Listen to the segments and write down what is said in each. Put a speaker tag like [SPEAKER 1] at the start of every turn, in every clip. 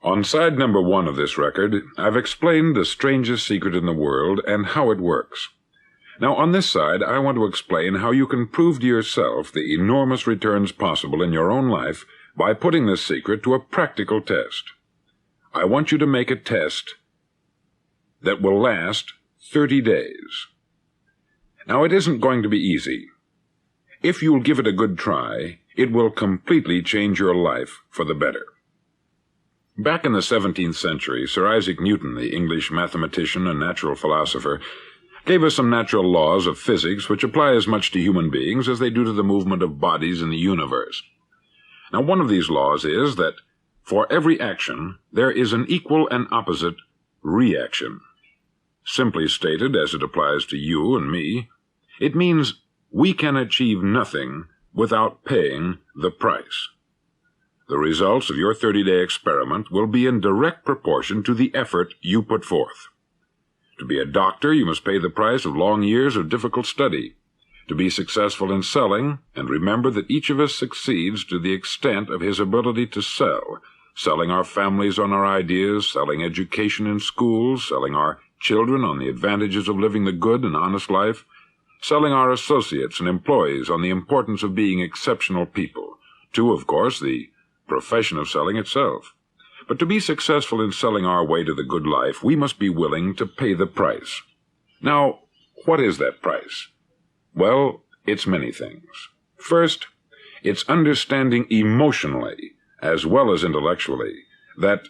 [SPEAKER 1] On side number 1 of this record, I've explained the strangest secret in the world and how it works. Now, on this side, I want to explain how you can prove to yourself the enormous returns possible in your own life by putting this secret to a practical test. I want you to make a test that will last 30 days. Now, it isn't going to be easy. If you'll give it a good try, it will completely change your life for the better. Back in the 17th century, Sir Isaac Newton, the English mathematician and natural philosopher, gave us some natural laws of physics which apply as much to human beings as they do to the movement of bodies in the universe. Now, one of these laws is that for every action, there is an equal and opposite reaction. Simply stated, as it applies to you and me, it means we can achieve nothing without paying the price. The results of your 30-day experiment will be in direct proportion to the effort you put forth. To be a doctor, you must pay the price of long years of difficult study. To be successful in selling, and remember that each of us succeeds to the extent of his ability to sell, selling our families on our ideas, selling education in schools, selling our children on the advantages of living the good and honest life, selling our associates and employees on the importance of being exceptional people, to, of course, the profession of selling itself. But to be successful in selling our way to the good life, we must be willing to pay the price. Now, what is that price? Well, it's many things. First, it's understanding emotionally, as well as intellectually, that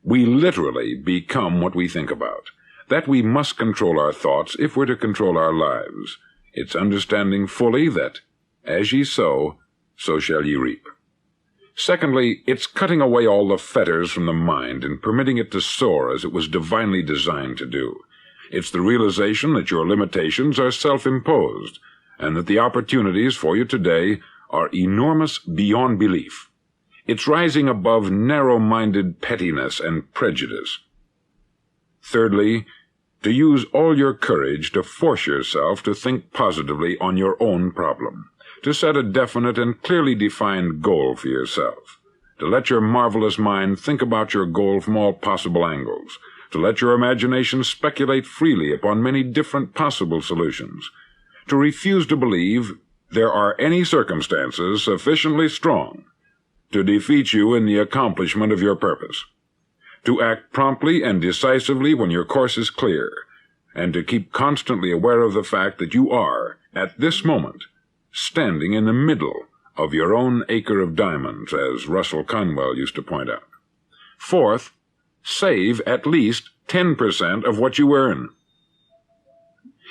[SPEAKER 1] we literally become what we think about, that we must control our thoughts if we're to control our lives. It's understanding fully that, as ye sow, so shall ye reap. Secondly, it's cutting away all the fetters from the mind and permitting it to soar as it was divinely designed to do. It's the realization that your limitations are self-imposed, and that the opportunities for you today are enormous beyond belief. It's rising above narrow-minded pettiness and prejudice. Thirdly, to use all your courage to force yourself to think positively on your own problem, to set a definite and clearly defined goal for yourself, to let your marvelous mind think about your goal from all possible angles, to let your imagination speculate freely upon many different possible solutions, to refuse to believe there are any circumstances sufficiently strong to defeat you in the accomplishment of your purpose, to act promptly and decisively when your course is clear, and to keep constantly aware of the fact that you are, at this moment, standing in the middle of your own acre of diamonds, as Russell Conwell used to point out. Fourth, save at least 10% of what you earn.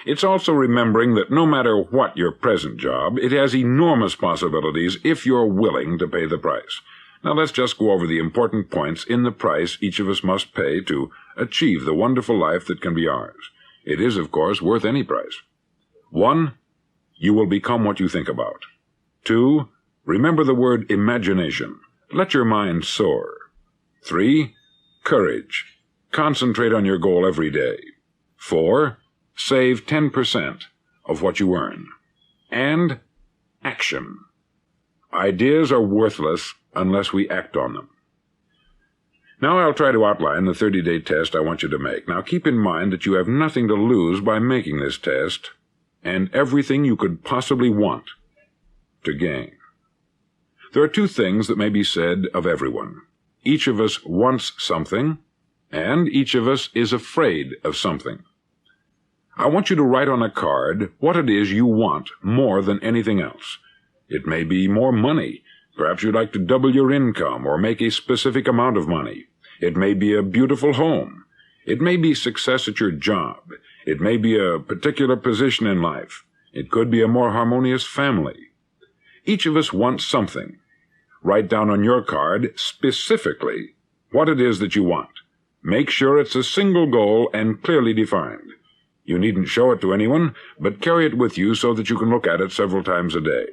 [SPEAKER 1] It's also remembering that no matter what your present job, it has enormous possibilities if you're willing to pay the price. Now let's just go over the important points in the price each of us must pay to achieve the wonderful life that can be ours. It is, of course, worth any price. 1, you will become what you think about. 2, remember the word imagination. Let your mind soar. 3, courage. Concentrate on your goal every day. 4, save 10% of what you earn. And action. Ideas are worthless unless we act on them. Now I'll try to outline the 30-day test I want you to make. Now keep in mind that you have nothing to lose by making this test, and everything you could possibly want to gain. There are 2 things that may be said of everyone. Each of us wants something, and each of us is afraid of something. I want you to write on a card what it is you want more than anything else. It may be more money. Perhaps you'd like to double your income or make a specific amount of money. It may be a beautiful home. It may be success at your job. It may be a particular position in life. It could be a more harmonious family. Each of us wants something. Write down on your card specifically what it is that you want. Make sure it's a single goal and clearly defined. You needn't show it to anyone, but carry it with you so that you can look at it several times a day.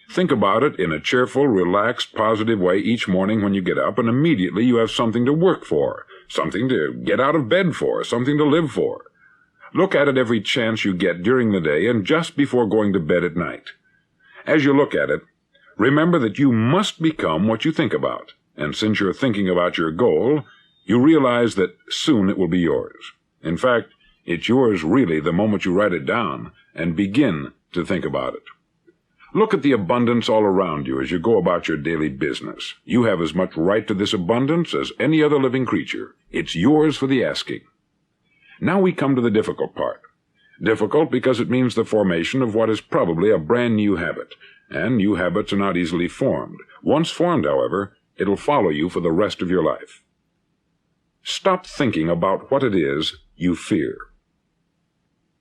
[SPEAKER 1] Think about it in a cheerful, relaxed, positive way each morning when you get up, and immediately you have something to work for, something to get out of bed for, something to live for. Look at it every chance you get during the day and just before going to bed at night. As you look at it, remember that you must become what you think about, and since you're thinking about your goal, you realize that soon it will be yours. In fact, it's yours really the moment you write it down and begin to think about it. Look at the abundance all around you as you go about your daily business. You have as much right to this abundance as any other living creature. It's yours for the asking. Now we come to the difficult part. Difficult because it means the formation of what is probably a brand new habit, and new habits are not easily formed. Once formed, however, it'll follow you for the rest of your life. Stop thinking about what it is you fear.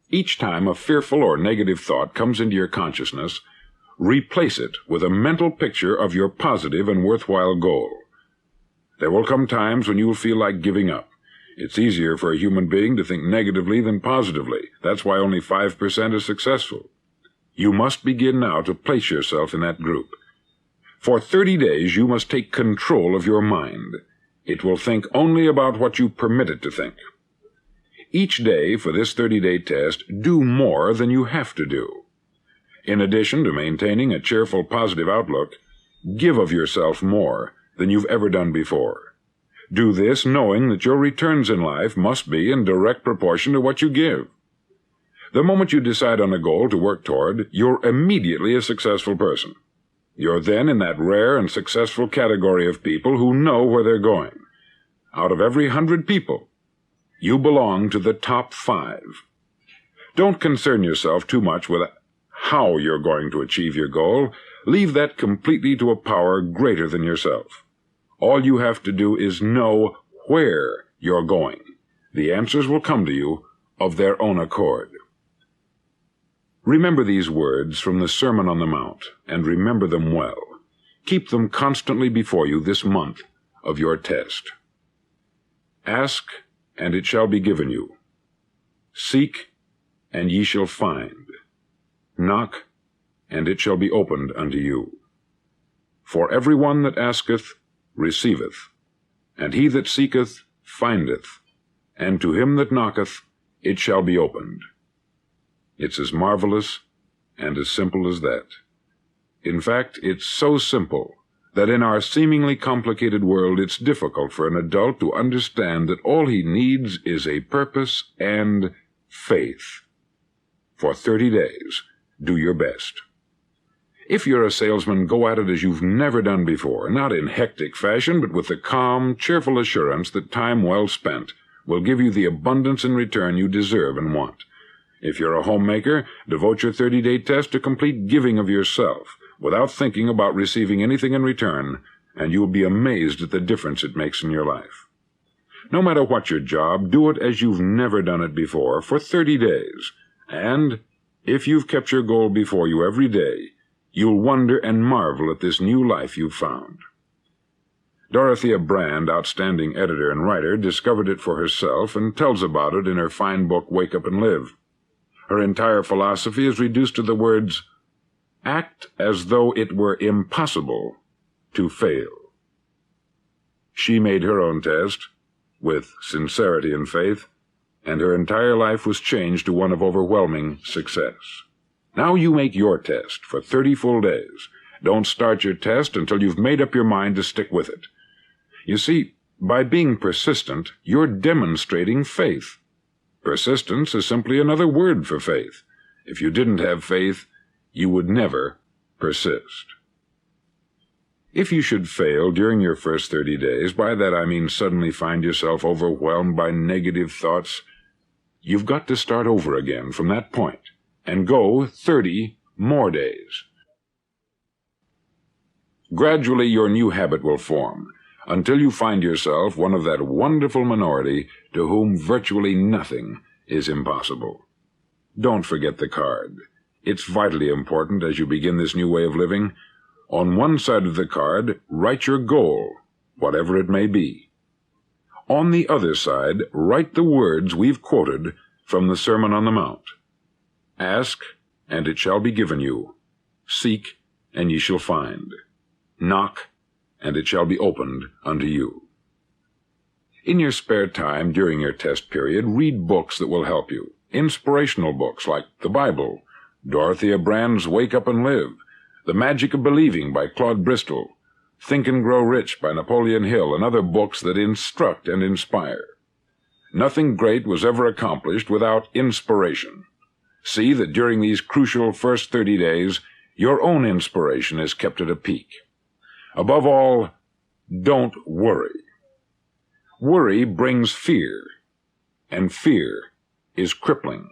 [SPEAKER 1] Each time a fearful or negative thought comes into your consciousness, replace it with a mental picture of your positive and worthwhile goal. There will come times when you will feel like giving up. It's easier for a human being to think negatively than positively. That's why only 5% are successful. You must begin now to place yourself in that group. For 30 days, you must take control of your mind. It will think only about what you permit it to think. Each day for this 30-day test, do more than you have to do. In addition to maintaining a cheerful, positive outlook, give of yourself more than you've ever done before. Do this knowing that your returns in life must be in direct proportion to what you give. The moment you decide on a goal to work toward, you're immediately a successful person. You're then in that rare and successful category of people who know where they're going. Out of every 100 people, you belong to the top 5. Don't concern yourself too much with how you're going to achieve your goal. Leave that completely to a power greater than yourself. All you have to do is know where you're going. The answers will come to you of their own accord. Remember these words from the Sermon on the Mount, and remember them well. Keep them constantly before you this month of your test. Ask, and it shall be given you. Seek, and ye shall find. Knock, and it shall be opened unto you. For every one that asketh, receiveth, and he that seeketh, findeth, and to him that knocketh, it shall be opened. It's as marvelous and as simple as that. In fact, it's so simple that in our seemingly complicated world it's difficult for an adult to understand that all he needs is a purpose and faith. For 30 days, do your best. If you're a salesman, go at it as you've never done before, not in hectic fashion, but with the calm, cheerful assurance that time well spent will give you the abundance in return you deserve and want. If you're a homemaker, devote your 30-day test to complete giving of yourself, without thinking about receiving anything in return, and you'll be amazed at the difference it makes in your life. No matter what your job, do it as you've never done it before for 30 days, and if you've kept your goal before you every day, you'll wonder and marvel at this new life you've found. Dorothea Brand, outstanding editor and writer, discovered it for herself and tells about it in her fine book, Wake Up and Live. Her entire philosophy is reduced to the words, act as though it were impossible to fail. She made her own test, with sincerity and faith, and her entire life was changed to one of overwhelming success. Now you make your test for 30 full days. Don't start your test until you've made up your mind to stick with it. You see, by being persistent, you're demonstrating faith. Persistence is simply another word for faith. If you didn't have faith, you would never persist. If you should fail during your first 30 days, by that I mean suddenly find yourself overwhelmed by negative thoughts, you've got to start over again from that point and go 30 more days. Gradually your new habit will form, until you find yourself one of that wonderful minority to whom virtually nothing is impossible. Don't forget the card. It's vitally important as you begin this new way of living. On one side of the card, write your goal, whatever it may be. On the other side, write the words we've quoted from the Sermon on the Mount. Ask, and it shall be given you. Seek, and ye shall find. Knock, and it shall be opened unto you. In your spare time during your test period, read books that will help you. Inspirational books like the Bible, Dorothea Brand's Wake Up and Live, The Magic of Believing by Claude Bristol, Think and Grow Rich by Napoleon Hill, and other books that instruct and inspire. Nothing great was ever accomplished without inspiration. See that during these crucial first 30 days, your own inspiration is kept at a peak. Above all, don't worry. Worry brings fear, and fear is crippling.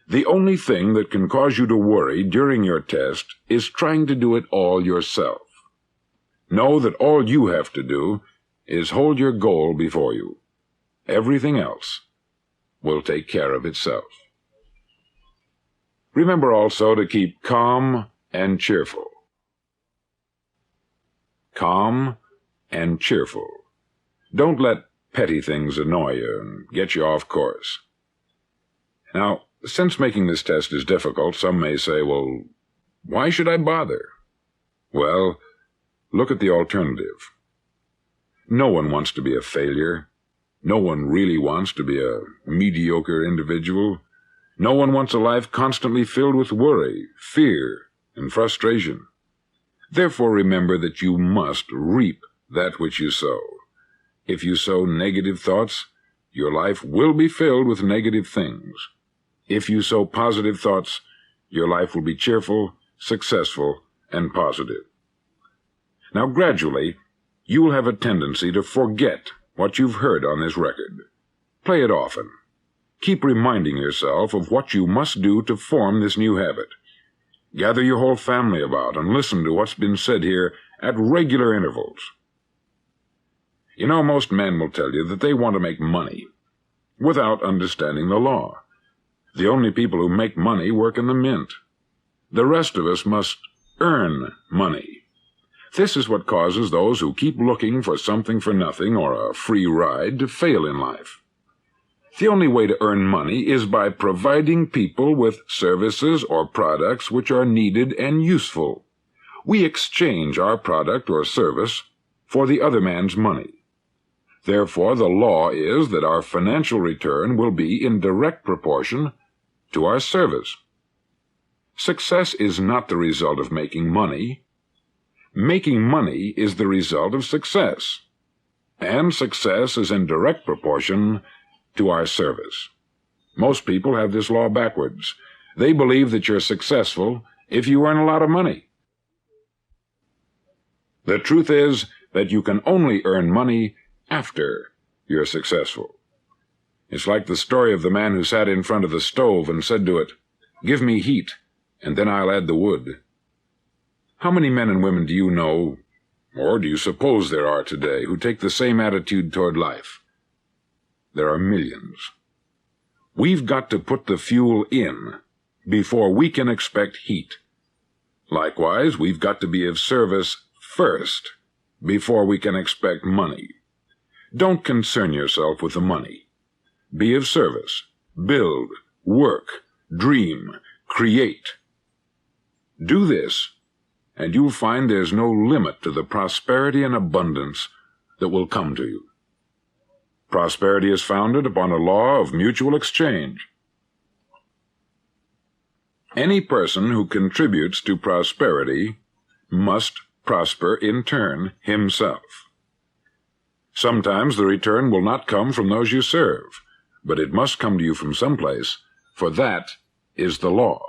[SPEAKER 1] The only thing that can cause you to worry during your test is trying to do it all yourself. Know that all you have to do is hold your goal before you. Everything else will take care of itself. Remember also to keep calm and cheerful. Calm and cheerful. Don't let petty things annoy you and get you off course. Now, since making this test is difficult, some may say, well, why should I bother? Well, look at the alternative. No one wants to be a failure. No one really wants to be a mediocre individual. No one wants a life constantly filled with worry, fear, and frustration. Therefore, remember that you must reap that which you sow. If you sow negative thoughts, your life will be filled with negative things. If you sow positive thoughts, your life will be cheerful, successful, and positive. Now, gradually, you will have a tendency to forget what you've heard on this record. Play it often. Keep reminding yourself of what you must do to form this new habit. Gather your whole family about and listen to what's been said here at regular intervals. You know, most men will tell you that they want to make money without understanding the law. The only people who make money work in the mint. The rest of us must earn money. This is what causes those who keep looking for something for nothing or a free ride to fail in life. The only way to earn money is by providing people with services or products which are needed and useful. We exchange our product or service for the other man's money. Therefore, the law is that our financial return will be in direct proportion to our service. Success is not the result of making money. Making money is the result of success, and success is in direct proportion to our service. Most people have this law backwards. They believe that you're successful if you earn a lot of money. The truth is that you can only earn money after you're successful. It's like the story of the man who sat in front of the stove and said to it, "Give me heat, and then I'll add the wood." How many men and women do you know, or do you suppose there are today, who take the same attitude toward life? There are millions. We've got to put the fuel in before we can expect heat. Likewise, we've got to be of service first before we can expect money. Don't concern yourself with the money. Be of service. Build, work, dream, create. Do this, and you'll find there's no limit to the prosperity and abundance that will come to you. Prosperity is founded upon a law of mutual exchange. Any person who contributes to prosperity must prosper in turn himself. Sometimes the return will not come from those you serve, but it must come to you from someplace, for that is the law.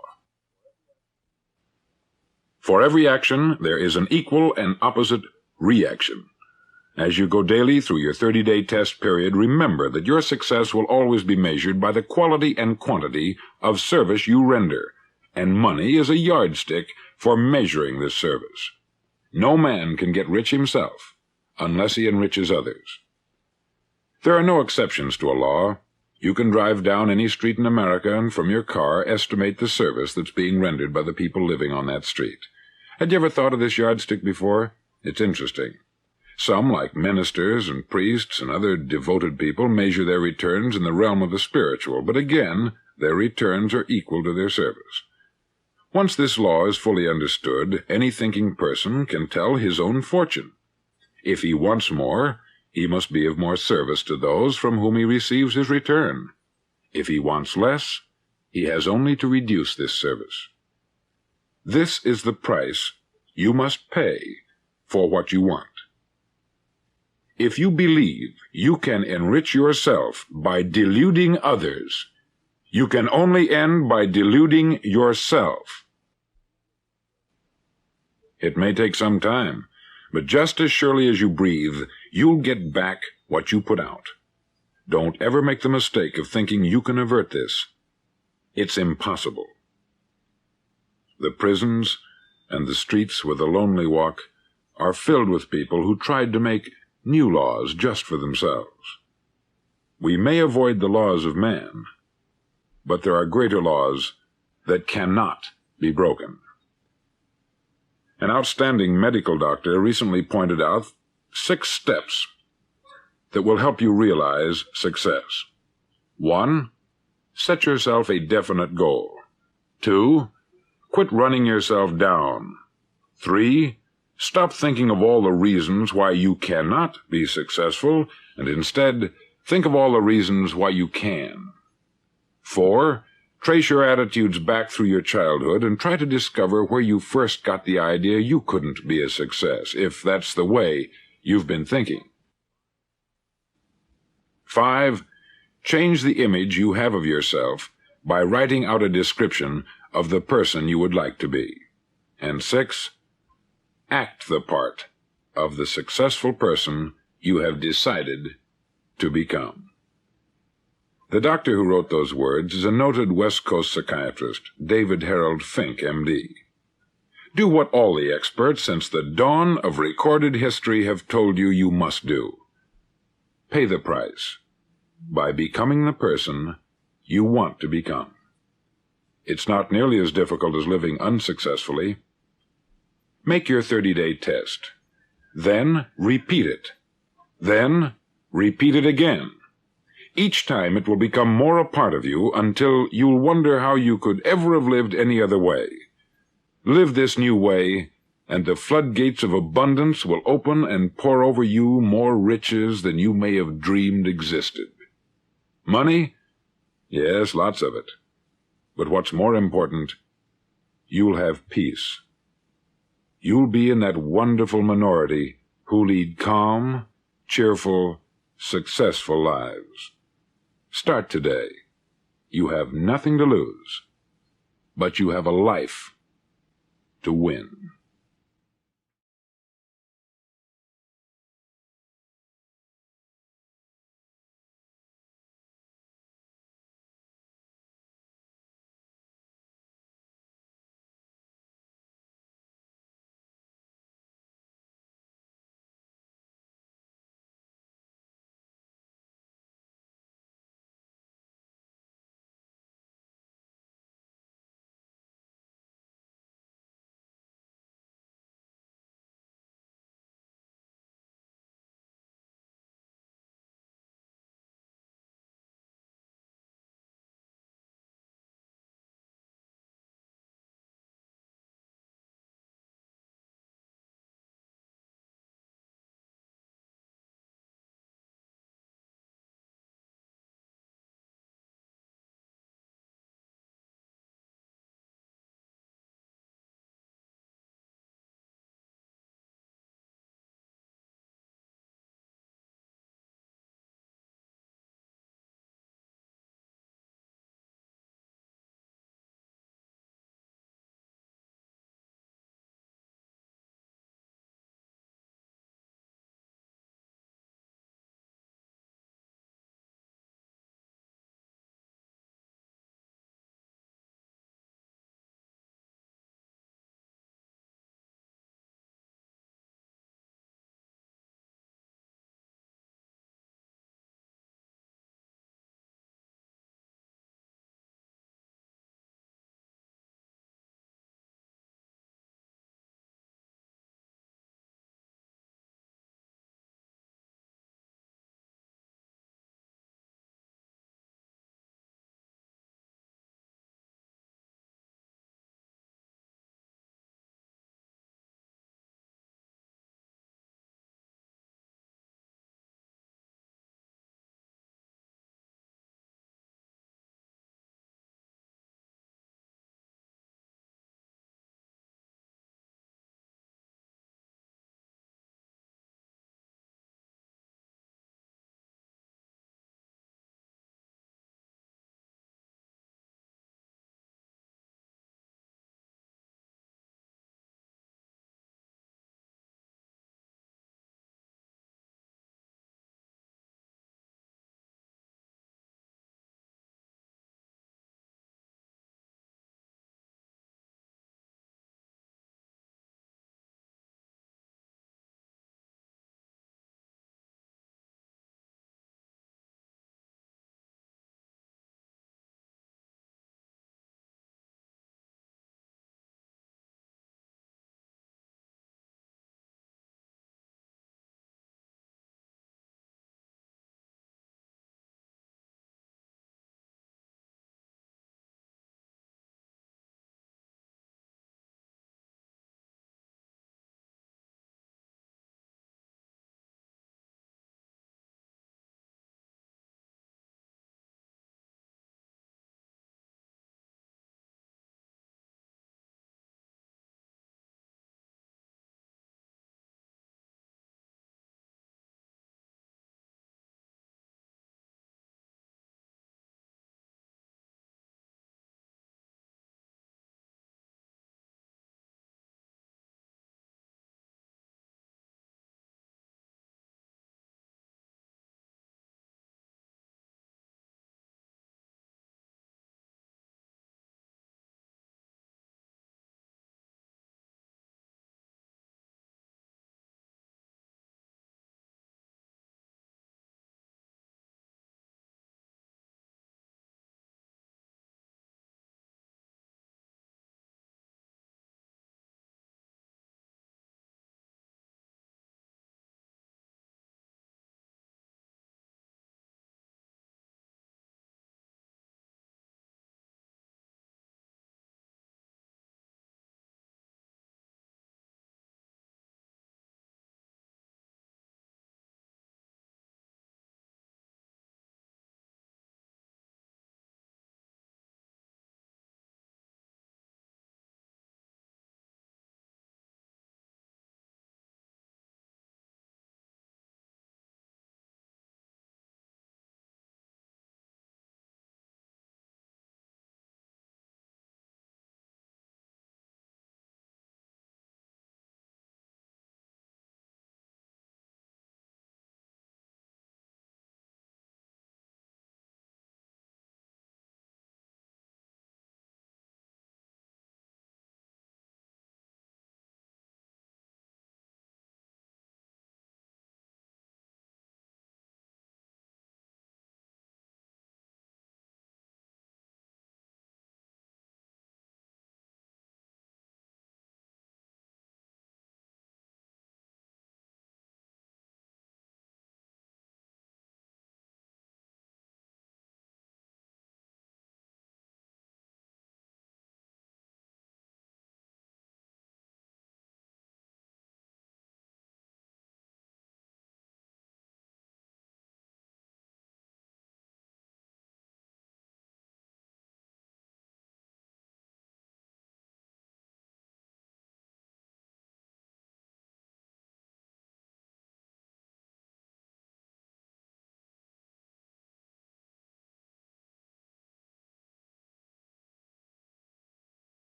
[SPEAKER 1] For every action, there is an equal and opposite reaction. As you go daily through your 30-day test period, remember that your success will always be measured by the quality and quantity of service you render, and money is a yardstick for measuring this service. No man can get rich himself unless he enriches others. There are no exceptions to a law. You can drive down any street in America and from your car estimate the service that's being rendered by the people living on that street. Had you ever thought of this yardstick before? It's interesting. Some, like ministers and priests and other devoted people, measure their returns in the realm of the spiritual, but again, their returns are equal to their service. Once this law is fully understood, any thinking person can tell his own fortune. If he wants more, he must be of more service to those from whom he receives his return. If he wants less, he has only to reduce this service. This is the price you must pay for what you want. If you believe you can enrich yourself by deluding others, you can only end by deluding yourself. It may take some time, but just as surely as you breathe, you'll get back what you put out. Don't ever make the mistake of thinking you can avert this. It's impossible. The prisons and the streets where the lonely walk are filled with people who tried to make new laws just for themselves. We may avoid the laws of man, but there are greater laws that cannot be broken. An outstanding medical doctor recently pointed out 6 steps that will help you realize success. 1. Set yourself a definite goal. 2. Quit running yourself down. 3. Stop thinking of all the reasons why you cannot be successful, and instead think of all the reasons why you can. 4. Trace your attitudes back through your childhood and try to discover where you first got the idea you couldn't be a success, if that's the way you've been thinking. 5. Change the image you have of yourself by writing out a description of the person you would like to be. And 6. Act the part of the successful person you have decided to become. The doctor who wrote those words is a noted West Coast psychiatrist, David Harold Fink, M.D. Do what all the experts since the dawn of recorded history have told you you must do. Pay the price by becoming the person you want to become. It's not nearly as difficult as living unsuccessfully. Make your 30-day test. Then repeat it. Then repeat it again. Each time it will become more a part of you until you'll wonder how you could ever have lived any other way. Live this new way, and the floodgates of abundance will open and pour over you more riches than you may have dreamed existed. Money? Yes, lots of it. But what's more important, you'll have peace. You'll be in that wonderful minority who lead calm, cheerful, successful lives. Start today. You have nothing to lose, but you have a life to win.